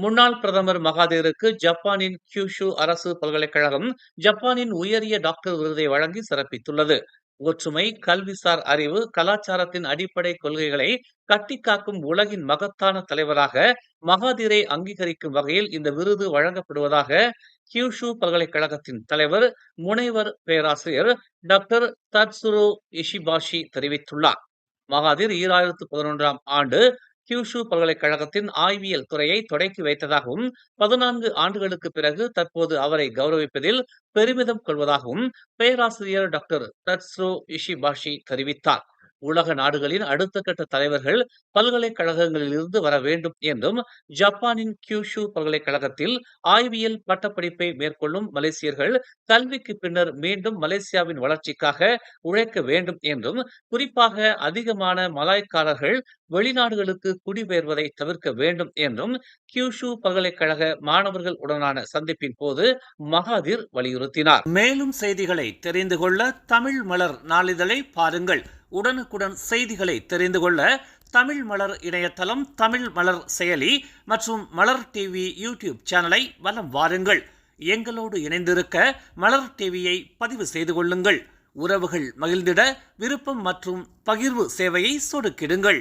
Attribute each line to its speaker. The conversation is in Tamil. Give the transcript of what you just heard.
Speaker 1: முன்னாள் பிரதமர் மகாதீருக்கு ஜப்பானின் கியூஷு அரசு பல்கலைக்கழகம் ஜப்பானின் உயரிய டாக்டர் விருதை வழங்கி சிறப்பித்துள்ளது. ஒற்றுமை, கல்விசார் அறிவு, கலாச்சாரத்தின் அடிப்படை கொள்கைகளை கட்டிக்காக்கும் உலகின் மகத்தான தலைவராக மகாதீரை அங்கீகரிக்கும் வகையில் இந்த விருது வழங்கப்படுவதாக கியூஷு பல்கலைக்கழகத்தின் தலைவர், முனைவர் பேராசிரியர் டாக்டர் தட்சுரோ இஷிபாஷி தெரிவித்துள்ளார். மகாதீர் 2011ஆம் ஆண்டு கியூஷு பல்கலைக்கழகத்தின் ஆய்வியல் துறையை தொடக்கி வைத்ததாகவும் 14 ஆண்டுகளுக்கு பிறகு தற்போது அவரை கௌரவிப்பதில் பெருமிதம் கொள்வதாகவும் பேராசிரியர் டாக்டர் தட்சுரோ இஷிபாஷி தெரிவித்தார். உலக நாடுகளின் அடுத்த கட்ட தலைவர்கள் பல்கலைக்கழகங்களிலிருந்து வர வேண்டும் என்றும், ஜப்பானின் கியூஷு பல்கலைக்கழகத்தில் ஆய்வியல் பட்டப்படிப்பை மேற்கொள்ளும் மலேசியர்கள் கல்விக்கு பின்னர் மீண்டும் மலேசியாவின் வளர்ச்சிக்காக உழைக்க வேண்டும் என்றும், குறிப்பாக அதிகமான மலாய்க்காரர்கள் வெளிநாடுகளுக்கு குடிபெயர்வதை தவிர்க்க வேண்டும் என்றும் கியூஷு பல்கலைக்கழக மாணவர்கள் உடனான சந்திப்பின் போது மகாதீர் வலியுறுத்தினார். மேலும் செய்திகளை தெரிந்து கொள்ள தமிழ் மலர் நாளிதழை பாருங்கள். உடனுக்குடன் செய்திகளை தெரிந்து கொள்ள தமிழ் மலர் இணையதளம், தமிழ் மலர் செயலி மற்றும் மலர் டிவி யூடியூப் சேனலை வலம் வாருங்கள். எங்களோடு இணைந்திருக்க மலர் டிவியை பதிவு செய்து கொள்ளுங்கள். உறவுகள் மகிழ்ந்திட விருப்பம் மற்றும் பகிர்வு சேவையை சொடுக்கிடுங்கள்.